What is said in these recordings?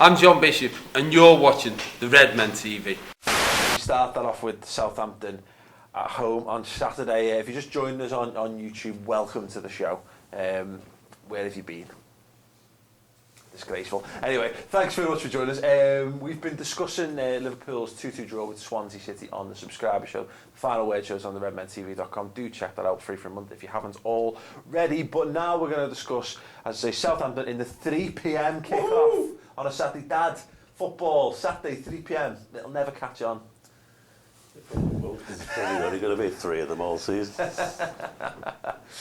I'm John Bishop and you're watching the Redmen TV. We start that off with Southampton at home on Saturday. If you just joined us on YouTube, welcome to the show. Where have you been? Disgraceful. Anyway, thanks very much for joining us. We've been discussing Liverpool's 2-2 draw with Swansea City on the subscriber show. The final word shows on the redmentv.com. Do check that out, free for a month if you haven't already. But now we're going to discuss, as I say, Southampton in the 3 p.m. kickoff on a Saturday. Dad, football, Saturday, 3 p.m. It'll never catch on. Well, there's probably only going to be 3 of them all season.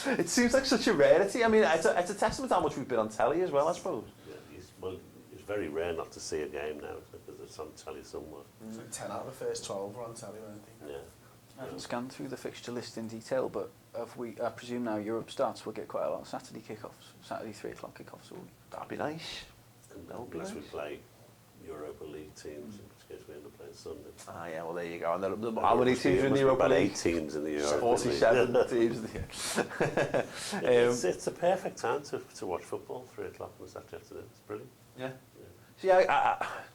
It seems like such a rarity. I mean, it's a testament to how much we've been on telly as well, I suppose. It's very rare not to see a game now because it's on telly somewhere. It's like 10 out of the first 12 were on telly, weren't they? Yeah. I haven't scanned through the fixture list in detail, but I presume now Europe starts, we'll get quite a lot of Saturday kickoffs, Saturday 3 o'clock kickoffs. That'd be nice. And at least we play Europa League teams, in which case we end up playing Sunday. Ah, yeah, well, there you go. And how many teams are in the Europa about League? 8 teams in the Europa 47 League. teams. It's a perfect time to watch football, 3 o'clock on a Saturday afternoon. It's brilliant. Yeah. So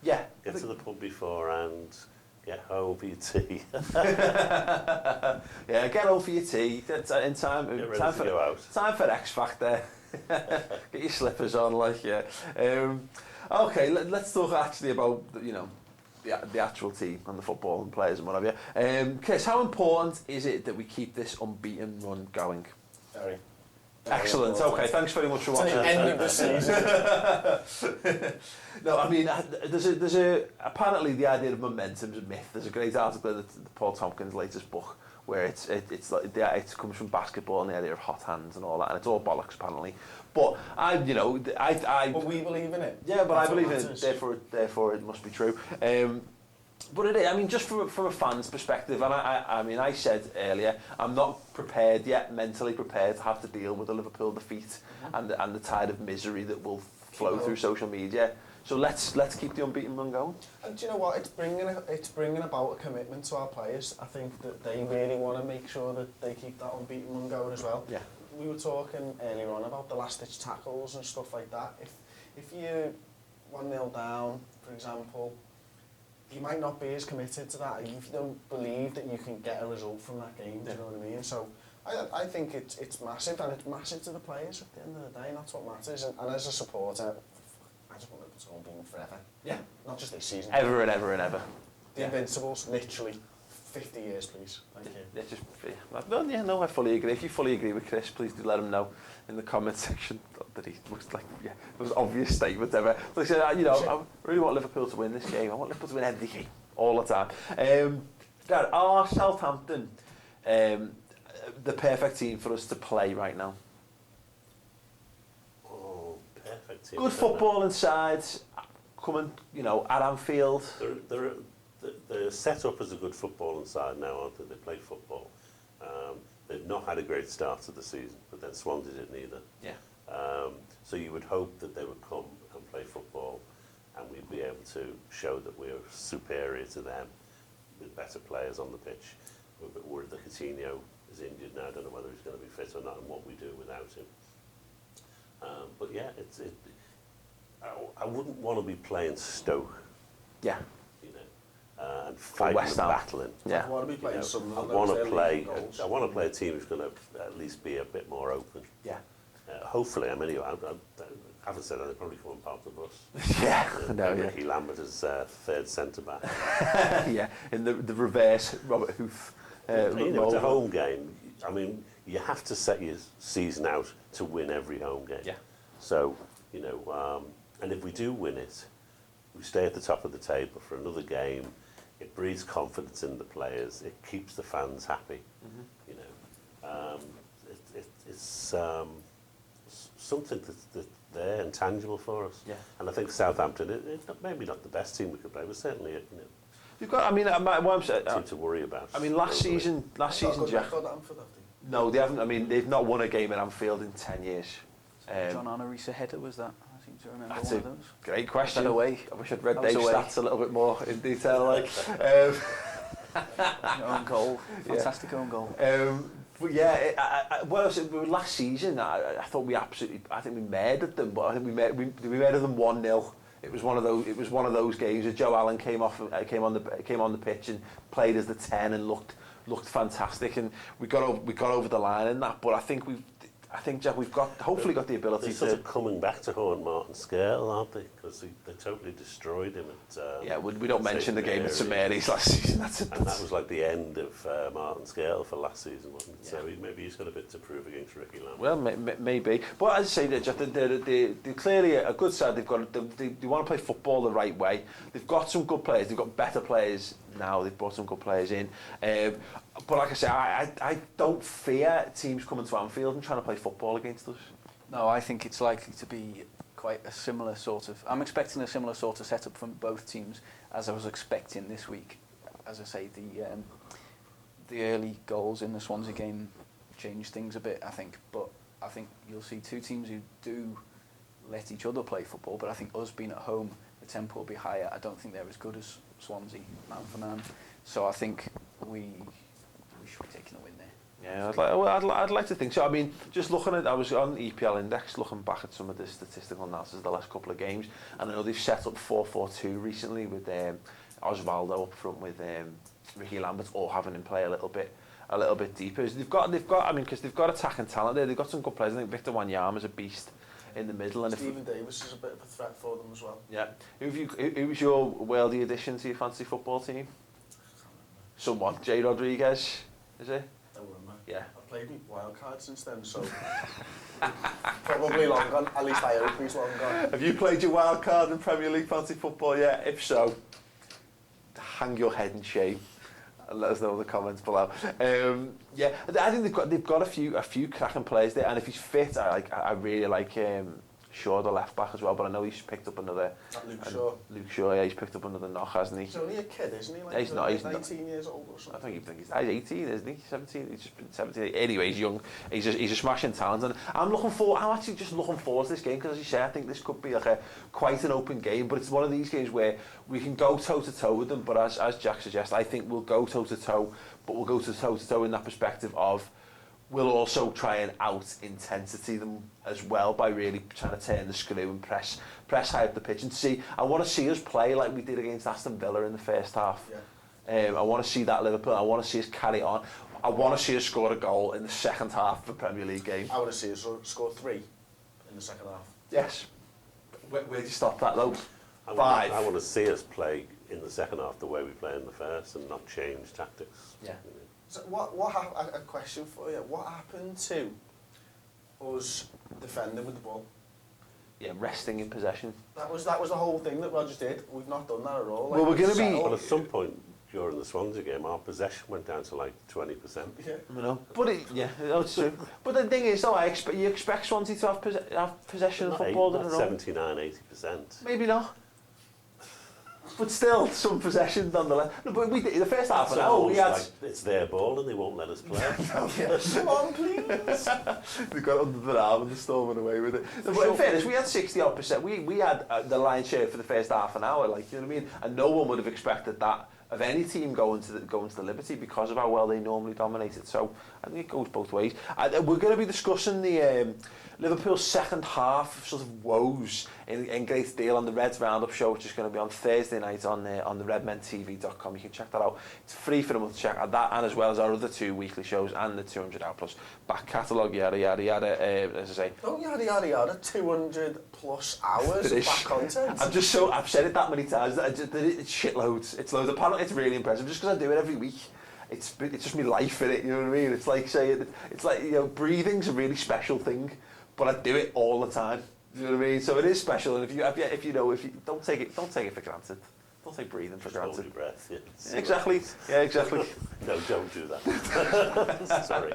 yeah, Get to the pub before and get home for your tea. yeah, get home for your tea. In time. Get ready Time to go out. Time for X Factor. Get your slippers on, like, yeah. Okay, let's talk actually about the actual team and the football and players and what have you. Chris, how important is it that we keep this unbeaten run going? Very. Excellent. Okay, thanks very much for watching. It's the end of the season. No, I mean, there's a apparently the idea of momentum's a myth. There's a great article in Paul Tompkins' latest book where it's like it comes from basketball and the idea of hot hands and all that, and it's all bollocks apparently. But I But we believe in it. yeah, but I That's what believe in it. matters. Therefore, it must be true. But it is, I mean, just from a fan's perspective, and I mean, I said earlier, I'm not prepared yet, mentally prepared to have to deal with a Liverpool defeat and the tide of misery that will flow through social media. So let's keep the unbeaten run going. And do you know what? It's bringing about a commitment to our players. I think that they really want to make sure that they keep that unbeaten run going as well. Yeah. We were talking earlier on about the last-ditch tackles and stuff like that. If you're 1-0 down, for example, you might not be as committed to that if you don't believe that you can get a result from that game. Do you know what I mean? So I think it's massive, and it's massive to the players at the end of the day, and that's what matters. And as a supporter, I just want Liverpool to be forever. Yeah. Not just this season. Ever and ever and ever. The Invincibles, literally 50 years, please. Thank you. I fully agree. If you fully agree with Chris, please do let him know in the comment section that he looks like, it was an obvious statement ever. But I said, I really want Liverpool to win this game. I want Liverpool to win every game, all the time. Gareth, are Southampton the perfect team for us to play right now? Oh, perfect team. Good football inside, coming, at Anfield. They're set up as a good football inside now, aren't they? They play football. They've not had a great start to the season, but then Swansea didn't either. Yeah. So you would hope that they would come and play football, and we'd be able to show that we're superior to them with better players on the pitch. But where the Coutinho is injured now, I don't know whether he's going to be fit or not, and what we do without him. But yeah, I wouldn't want to be playing Stoke. Yeah. And fighting and battling. Yeah. I want to be playing some. I want to play a team who's going to at least be a bit more open. Yeah. Hopefully, I mean, I haven't said that, they'll probably come and park the bus. Yeah, no, yeah. Rickie Lambert is third centre back. Yeah, in the reverse Robert Hoof. It's a home game. I mean, you have to set your season out to win every home game. Yeah. So, and if we do win it, we stay at the top of the table for another game. It breeds confidence in the players. It keeps the fans happy. It's something that they're intangible for us. Yeah. And I think Southampton, it's maybe not the best team we could play, but certainly You've got. I mean, what I'm saying. team to worry about. I mean, last season, Jack. No, they haven't. I mean, they've not won a game at Anfield in 10 years. John Honoris header was that? I seem to remember That's one a of those. great question. Away. I wish I'd read That was Dave's away. stats a little bit more in detail. Like, Own goal, fantastic own goal. but yeah, well, last season, I thought I think we murdered them, but I think we murdered them 1-0 It was one of those. It was one of those games where Joe Allen came on the pitch and played as the 10 and looked fantastic, and we got over the line in that. But I think Jack, we've hopefully got the ability They're to. sort of coming back to haunt Martin scale, aren't they? Because they totally destroyed him at. Yeah, we don't mention the game at St Mary's last season. And that was like the end of Martin scale for last season, wasn't it? Yeah. So maybe he's got a bit to prove against Rickie Lambert. Well, maybe. But as I say, they're clearly a good side. They want to play football the right way. They've got some good players. They've got better players now. They've brought some good players in. But like I say, I don't fear teams coming to Anfield and trying to play football against us. No, I think it's likely to be quite a similar sort of... I'm expecting a similar sort of setup from both teams as I was expecting this week. As I say, the early goals in the Swansea game changed things a bit, I think. But I think you'll see two teams who do let each other play football, but I think us being at home, the tempo will be higher. I don't think they're as good as Swansea, man for man. So I think we should be taking a win there. Yeah, I'd like to think so. I mean, just looking at, I was on the EPL Index looking back at some of the statistical analysis of the last couple of games, and I know they've set up 4-4-2 recently with Osvaldo up front with Rickie Lambert, or having him play a little bit deeper. They've got. I mean, because they've got attacking talent there. They've got some good players. I think Victor Wanyama's a beast in the middle, and Stephen Davis is a bit of a threat for them as well. Yeah. Who was your worldly addition to your fantasy football team? Someone. Jay Rodriguez, is it? Don't remember. Yeah. I've played with wild card since then, so probably long gone. At least I hope he's long gone. Have you played your wild card in Premier League fantasy football yet? If so, hang your head in shame and let us know in the comments below. Yeah, I think they've got a few cracking players there, and if he's fit, I really like Shaw, the left back as well. But I know he's picked up another. Luke Shaw, yeah, he's picked up another knock, hasn't he? He's only a kid, isn't he? Like he's not. He's 19 years old or something. I think he's 18, isn't he? 17. He's just been 17. Anyway, he's young. He's a smashing talent, and I'm actually just looking forward to this game because, as you say, I think this could be like quite an open game. But it's one of these games where we can go toe to toe with them. But as Jack suggests, I think we'll go toe to toe, but we'll go toe to toe in that perspective of. We'll also try and out-intensity them as well by really trying to turn the screw and press high up the pitch and see. I want to see us play like we did against Aston Villa in the first half. Yeah. I want to see that Liverpool. I want to see us carry on. I want to see us score a goal in the second half of a Premier League game. I want to see us score 3 in the second half. Yes. Where do you stop that though? 5. I want to see us play in the second half the way we play in the first and not change tactics. Yeah. So a question for you. What happened to us defending with the ball? Yeah, resting in possession. That was the whole thing that Rodgers did. We've not done that at all. Well, we're going to be... Well, at some point during the Swansea game, our possession went down to like 20%. Yeah. I know. But it's true. But the thing is, though, you expect Swansea to have possession of football, not 79-80%. Maybe not. But still, some possession nonetheless. No, but we did, the first half an hour, we had... Like, it's their ball and they won't let us play. Come on, please. We got under the arm and they're storming away with it. No, but in fairness, we had 60-odd%. We had the lion's share for the first half an hour, like, you know what I mean? And no one would have expected that of any team going to the Liberty because of how well they normally dominate it. So I think it goes both ways. We're going to be discussing the Liverpool's second half sort of woes in great deal on the Reds Roundup show, which is going to be on Thursday night on the redmentv.com. You can check that out. It's free for them to check out that, and as well as our other 2 weekly shows and the 200 Hour Plus back catalogue, yada yada yada. As I say, don't yada yada yada. 200 plus hours of back content. I've said it that many times. It's shitloads. It's loads. Apparently, it's really impressive. Just because I do it every week. It's just my life in it. You know what I mean? It's like breathing's a really special thing. But I do it all the time. You know what I mean? So it is special, and if you don't take it for granted. Don't take breathing for granted. Hold your breath. Yeah. Exactly. Yeah, exactly. No, don't do that. Sorry.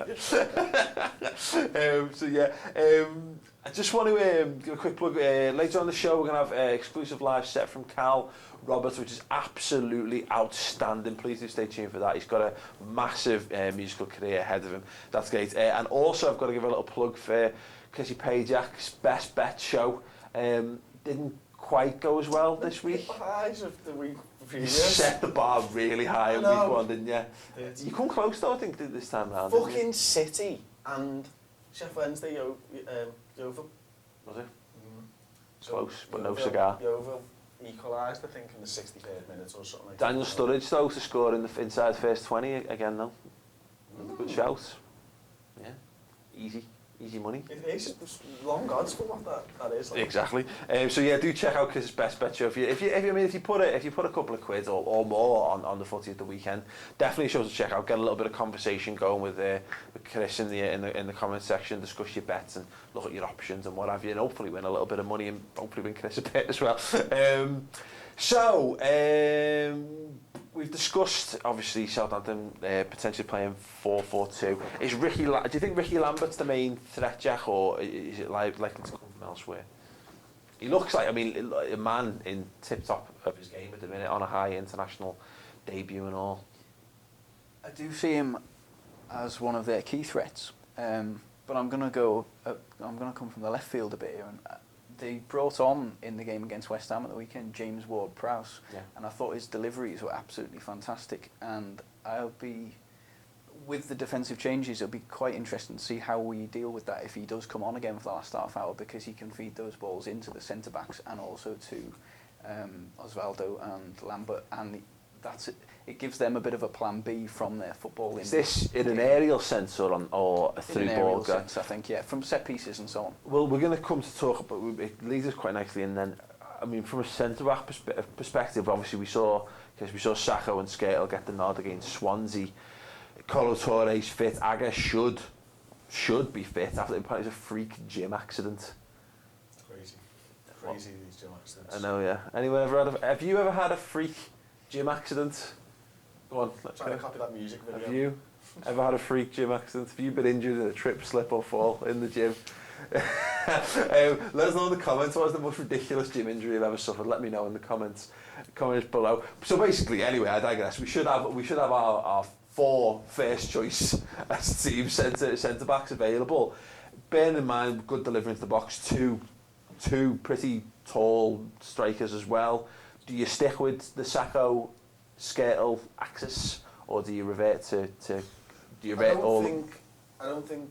I just want to give a quick plug. Later on the show, we're going to have exclusive live set from Cal Roberts, which is absolutely outstanding. Please do stay tuned for that. He's got a massive musical career ahead of him. That's great. And also, I've got to give a little plug for Chrissy Pajak's Best Bet show. Didn't quite go as well this week. The highs of the week previous. You set the bar really high on week 1, didn't you? You come close though, I think, this time round. Fucking City and Chef Wednesday Yeovil. Was it? Close, but no cigar. Yeovil equalised, I think, in the 63rd minute or something like Daniel that. Sturridge, though, to score inside the first 20 again, though. Good shout. Yeah, easy money. It is long odds for what that is. Like. Exactly. So yeah, do check out Chris's best bet show. If you put a couple of quid or more on the footy at the weekend, definitely shows to check out. Get a little bit of conversation going with Chris in the comment section. Discuss your bets and look at your options and what have you, and hopefully win a little bit of money and hopefully win Chris a bit as well. We've discussed, obviously, Southampton potentially playing 4-4-2. Is Rickie? Do you think Rickie Lambert's the main threat, Jack, or is it likely to come from elsewhere? He looks like, a man in tip-top of his game at the minute, on a high international debut and all. I do see him as one of their key threats, but I'm going to come from the left field a bit here. And they brought on in the game against West Ham at the weekend James Ward-Prowse, and I thought his deliveries were absolutely fantastic. And I'll be, with the defensive changes, it'll be quite interesting to see how we deal with that if he does come on again for the last half hour, because he can feed those balls into the centre backs and also to Osvaldo and Lambert, and that's it. It gives them a bit of a plan B from their football. Is this in an aerial sense or a through in an ball aerial guy? sense, I think, yeah, from set pieces and so on. Well, we're going to come to talk about it. Leads us quite nicely, and then from a centre back perspective, obviously we saw Sacco and Skrtel get the nod against Swansea. Colo Torre's fit. Aga should be fit after it was a freak gym accident. Crazy these gym accidents. I know, yeah. Anyone have you ever had a freak gym accident? Go on. Let's trying go. to copy that music video. Have you ever had a freak gym accident? Have you been injured in a trip, slip or fall in the gym? Let us know in the comments what was the most ridiculous gym injury you've ever suffered. Let me know in the comments below. So basically, anyway, I digress. We should have our 4 first choice as team centre backs available. Bearing in mind good delivery into the box, two pretty tall strikers as well. Do you stick with the Sacco Skrtel axis, or do you revert to I don't think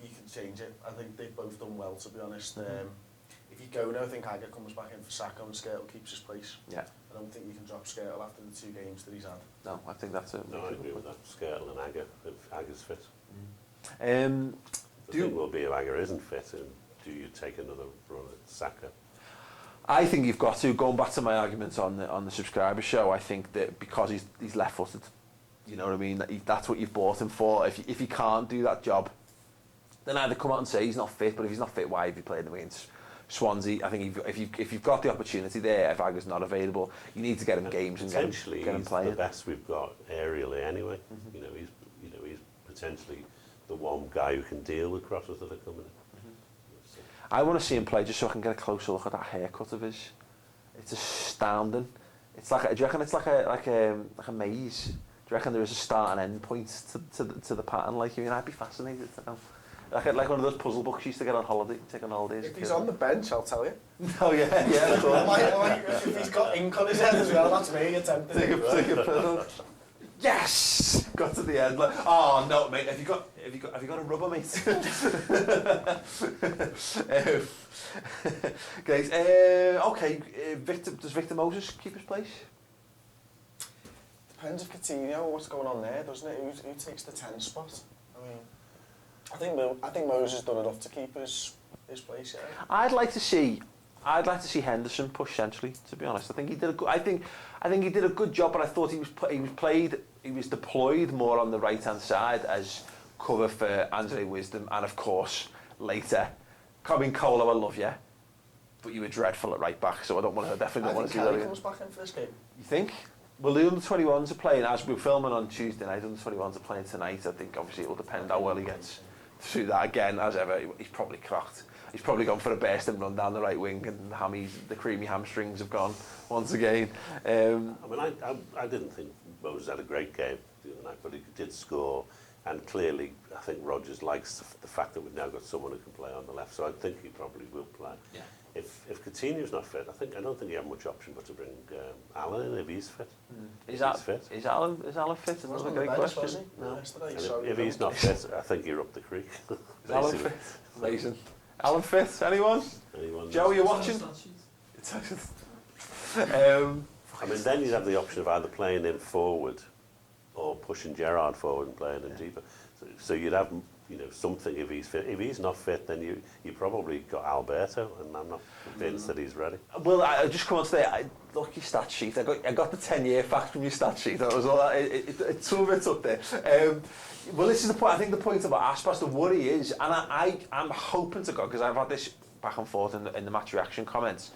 you can change it. I think they've both done well, to be honest. If you go now, I think Aga comes back in for Sacco and Skrtel keeps his place. Yeah. I don't think you can drop Skrtel after the 2 games that he's had. No, I think that's it. No, I agree with that. Skrtel and Aga, if Aga's fit. The thing will be if Aga isn't fit, and do you take another run at Saka? I think you've got to, going back to my arguments on the subscriber show, I think that because he's left-footed, you know what I mean, that's what you've bought him for. If he can't do that job, then either come out and say he's not fit, but if he's not fit, why have you played him against Swansea? I think if you've got the opportunity there, if Aga's not available, you need to get him games and get him playing. The best we've got aerially anyway. He's potentially the one guy who can deal with crosses that are coming in. I want to see him play just so I can get a closer look at that haircut of his. It's astounding. It's like, do you reckon it's like a maze? Do you reckon there is a start and end point to the pattern? Like, I'd be fascinated to know. Like one of those puzzle books you used to get on holiday, take on holidays. If he's on the bench, I'll tell you. Oh yeah, cool. If he's got ink on his head as well, that's me attempting. Take a puzzle. Yes! Got to the end. Like, oh no, mate. Have you got a rubber, mate? Guys, does Victor Moses keep his place? Depends if Coutinho, what's going on there, doesn't it? Who takes the 10 spot? I think Moses done enough to keep his place. Yeah. I'd like to see Henderson push centrally. To be honest, I think he did a good job, but I thought he was deployed more on the right hand side as cover for Andre Wisdom, and of course later, Colo, I love you, but you were dreadful at right back, so I definitely don't want to see that. I think Kelly comes back in for this game. You think? Well, the under-21s are playing, as we're filming on Tuesday night, under-21s are playing tonight. I think obviously it will depend how well he gets through that again. As ever, he's probably cracked. He's probably gone for a burst and run down the right wing, and the creamy hamstrings have gone once again. I didn't think Moses had a great game the other night, but he did score, and clearly I think Rodgers likes the fact that we've now got someone who can play on the left, so I think he probably will play. Yeah. If Coutinho's not fit, I don't think you have much option but to bring Alan in if he's fit. Is Alan fit? Is another great question. No. If he's not fit, I think you're up the creek. Is Alan fit? Amazing. Alan fit? Anyone? Joe, you watching? I mean, then you'd have the option of either playing him forward or pushing Gerrard forward and playing him deeper. So you'd have, you know, something if he's fit. If he's not fit, then you probably got Alberto, and I'm not convinced that he's ready. Well, I just come on today. Look, your stat sheet. I got the 10-year fact from your stat sheet. That was all. It's some of it's up there. Well, this is the point. I think the point about Aspas, the worry is, and I'm hoping to God, because I've had this back and forth in the match reaction comments.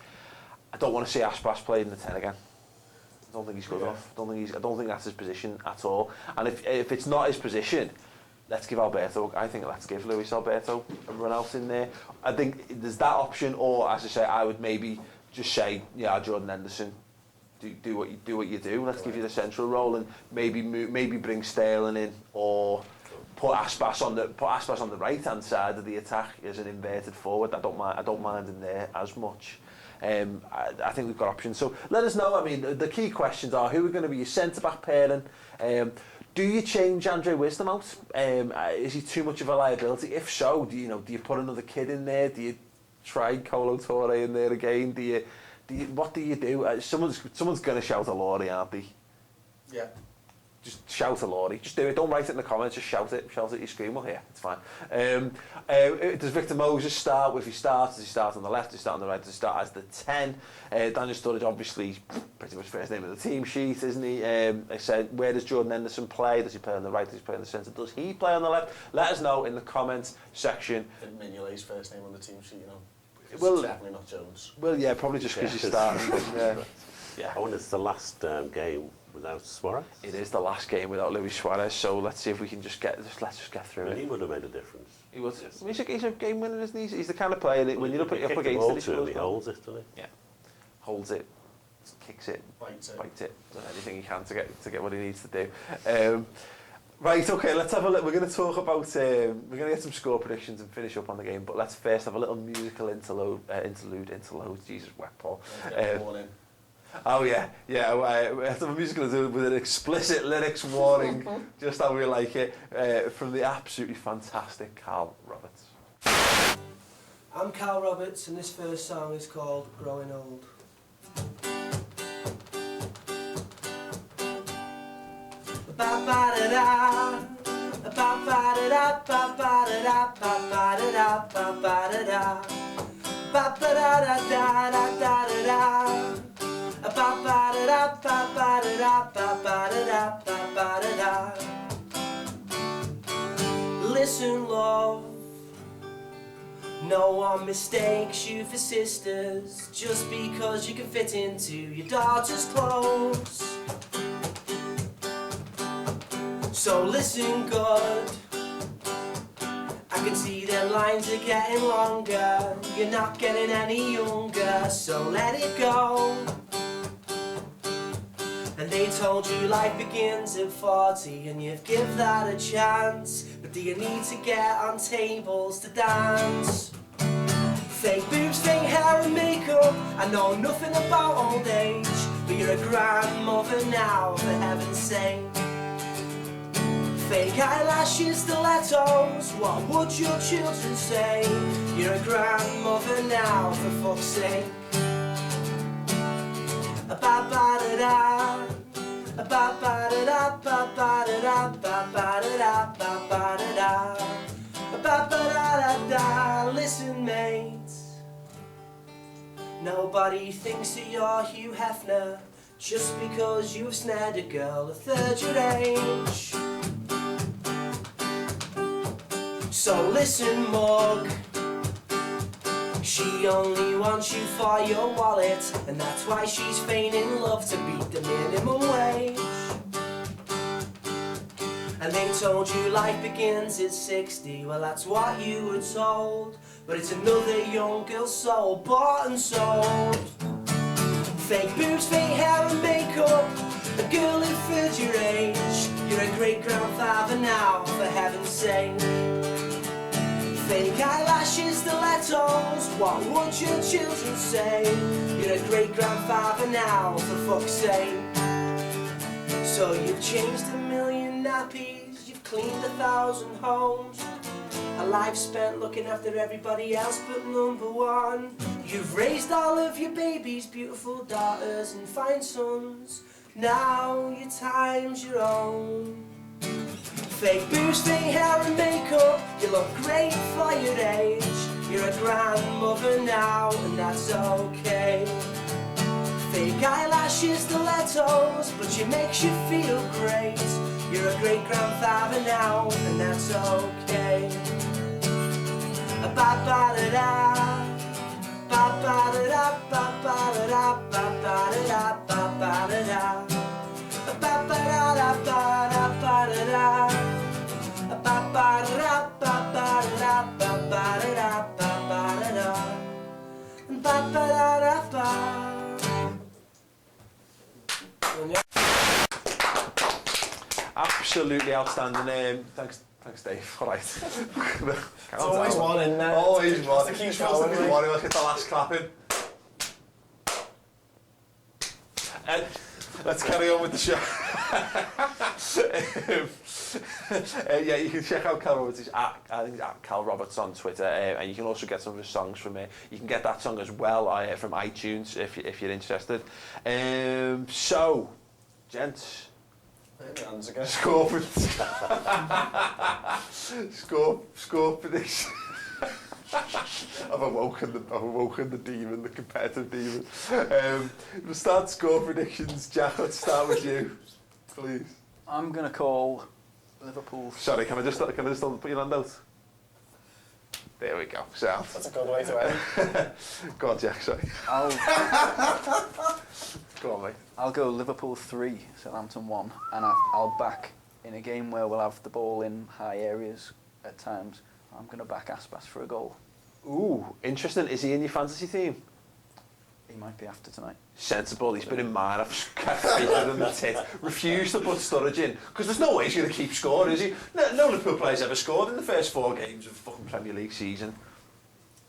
I don't want to see Aspas play in the 10 again. I don't think he's good enough. I don't think that's his position at all. And if it's not his position, let's give Alberto. I think let's give Luis Alberto everyone else in there. I think there's that option, or as I say, I would maybe just say, yeah, Jordan Henderson, do what you do. Let's give you the central role, and maybe bring Sterling in, or put Aspas on the right hand side of the attack as an inverted forward. I don't mind him there as much. I think we've got options. So let us know. I mean, the key questions are: who are going to be your centre-back pairing? Do you change Andre Wisdom out? Is he too much of a liability? If so, do you put another kid in there? Do you try Kolo Touré in there again? What do you do? Someone's going to shout a Laurie, aren't they? Yeah. Just shout a Laurie. Just do it. Don't write it in the comments. Just shout it. Shout it. You scream. Well, yeah, it's fine. Does Victor Moses start? If he starts, does he start on the left? Does he start on the right? Does he start as the 10? Daniel Sturridge, obviously, pretty much first name of the team sheet, isn't he? I said, where does Jordan Henderson play? Does he play on the right? Does he play on the centre? Does he play on the left? Let us know in the comments section. Mignolet's first name on the team sheet, you know. Well, it's definitely not Jones. Well, yeah, probably just because you're starting. Yeah. Oh, and it's the last game without Suarez. It is the last game without Luis Suarez, so let's see if we can let's just get through it. He would have made a difference. He was. He's a game winner, isn't he? He's the kind of player that when you're up against it, he holds it, doesn't he? Yeah, holds it, kicks it, bites it, does anything he can to get what he needs to do. Right, okay, let's have a look. We're going to talk about, we're going to get some score predictions and finish up on the game, but let's first have a little musical interlude, Jesus, wet Paul. Oh yeah, we have to have a musical interlude with an explicit lyrics warning, just how we like it, from the absolutely fantastic Carl Roberts. I'm Carl Roberts, and this first song is called Growing Old. Ba-ba-da-da, ba-ba-da-da, ba-ba-da-da, ba-ba-da-da, ba-ba-da-da, ba-ba-da-da-da-da-da-da, ba-ba-da-da, ba-ba-da-da, ba-ba-da-da, ba-ba-da-da. Listen, love, no one mistakes you for sisters just because you can fit into your daughter's clothes. So listen good, I can see the lines are getting longer, you're not getting any younger, so let it go. And they told you life begins at 40 and you've give that a chance, but do you need to get on tables to dance? Fake boobs, fake hair and makeup, I know nothing about old age, but you're a grandmother now, for heaven's sake. Fake eyelashes, stilettos, what would your children say? You're a grandmother now, for fuck's sake. Ba-ba-da-da, ba-ba-da-da, ba-ba-da-da, ba-ba-da-da, ba-ba-da-da, ba-ba-da-da-da. Listen, mates, nobody thinks that you're Hugh Hefner just because you've snared a girl a third your age. So listen, mug, she only wants you for your wallet, and that's why she's feigning love to beat the minimum wage. And they told you life begins at 60, well that's what you were told, but it's another young girl's soul bought and sold. Fake boobs, fake hair and makeup, a girl who third your age, you're a great-grandfather now, for heaven's sake. Fake eyelashes, stilettos, what would your children say? You're a great-grandfather now, for fuck's sake. So you've changed 1,000,000 nappies, you've cleaned 1,000 homes, a life spent looking after everybody else but number one. You've raised all of your babies, beautiful daughters and fine sons. Now your time's your own. Fake boobs, fake hair and makeup, you look great for your age. You're a grandmother now and that's okay. Fake eyelashes, stilettos, but she makes you feel great. You're a great grandfather now and that's okay. Ba-ba-da-da, ba-ba-da-da, ba-ba-da-da, ba-ba-da-da, ba-ba-da-da. Ba-ba-da-da-ba-da-ba-da-da. Ba-ba-da-da, ba-ba-da-da, ba-ba-da-da, ba-ba-da-da. Ba-ba-da-da-ba. Absolutely outstanding. Thanks, Dave. All right. It's always one in there. Always one. To keep Just wants to going, be mate. one. Let's get the last clap in. Let's carry on with the show. Yeah, you can check out Cal Roberts. I think it's at Cal Roberts on Twitter, and you can also get some of his songs from you can get that song as well from iTunes if you're interested. So, gents. Score prediction. I've awoken the demon, the competitive demon. We'll start score predictions. Jack, let's start with you, please. I'm going to call Liverpool. Sorry, can I just put your hand out? There we go. Sound. That's a good way to end. Go on, Jack. Sorry. Go on, mate. I'll go Liverpool 3, Southampton 1, and I'll back in a game where we'll have the ball in high areas at times. I'm going to back Aspas for a goal. Ooh, interesting. Is he in your fantasy team? He might be after tonight. Sensible. He's been in mine. I've kept faith in the tit. Refused to put Sturridge in because there's no way he's going to keep scoring, is he? No Liverpool player's ever scored in the first 4 games of the fucking Premier League season.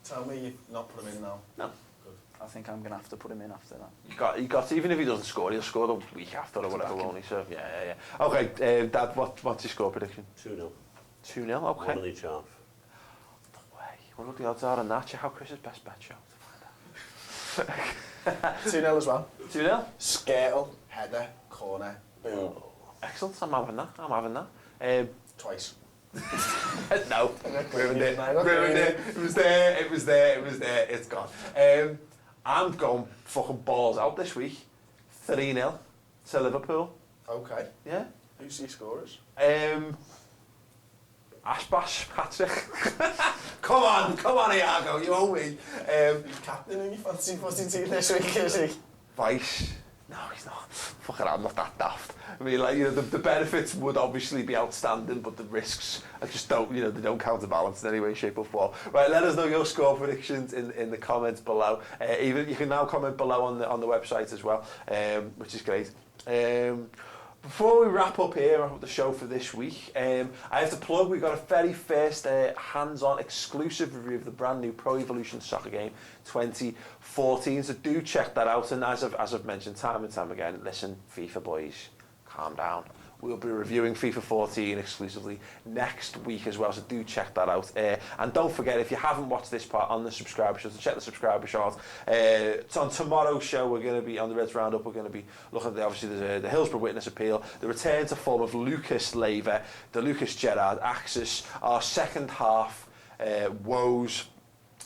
Tell me you've not put him in now. No. I think I'm going to have to put him in after that. You got even if he doesn't score, he'll score the week after or whatever, won't he? So yeah. Okay, Dad, what's your score prediction? 2-0. 2-0. Okay. One on each half. No way. What the odds are on that? Check out Chris's best bet show to find out. 2-0 as well. 2-0. Skirtle, header, corner, boom. Excellent. I'm having that. Twice. No, ruined it. It was there. It's gone. I'm going fucking balls out this week. 3-0 to Liverpool. Okay. Yeah. Who's your scorers? Aspas, Patrick. Come on, Iago, you owe me. Who's captain in your fancy footy team this week, is he? Vice. No, he's not. Fucking I'm not that daft. I mean, like, the benefits would obviously be outstanding, but the risks, I just don't, they don't counterbalance in any way, shape or form. Right, let us know your score predictions in the comments below. Even you can now comment below on the website as well, which is great. Before we wrap up the show for this week, I have to plug, we've got a very first hands-on exclusive review of the brand new Pro Evolution Soccer game 2014, so do check that out. And as I've mentioned time and time again, listen, FIFA boys, calm down. We'll be reviewing FIFA 14 exclusively next week as well, so do check that out. And don't forget, if you haven't watched this part on the subscriber show, so check the subscriber show out. It's on tomorrow's show. We're going to be on the Reds Roundup. We're going to be looking at obviously the Hillsborough Witness Appeal, the return to form of Lucas Leiva, the Lucas Gerrard axis, our second half woes,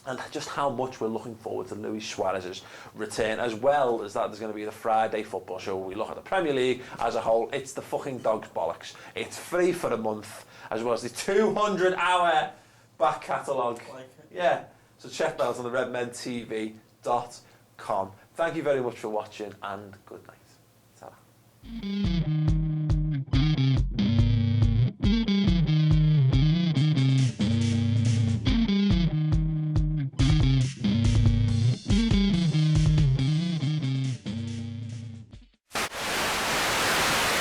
and just how much we're looking forward to Luis Suarez's return, as well as that there's going to be the Friday football show where we look at the Premier League as a whole. It's the fucking dog's bollocks. It's free for a month, as well as the 200-hour back catalogue. Yeah, so check that out on the redmentv.com. Thank you very much for watching, and good night. Ta-ra.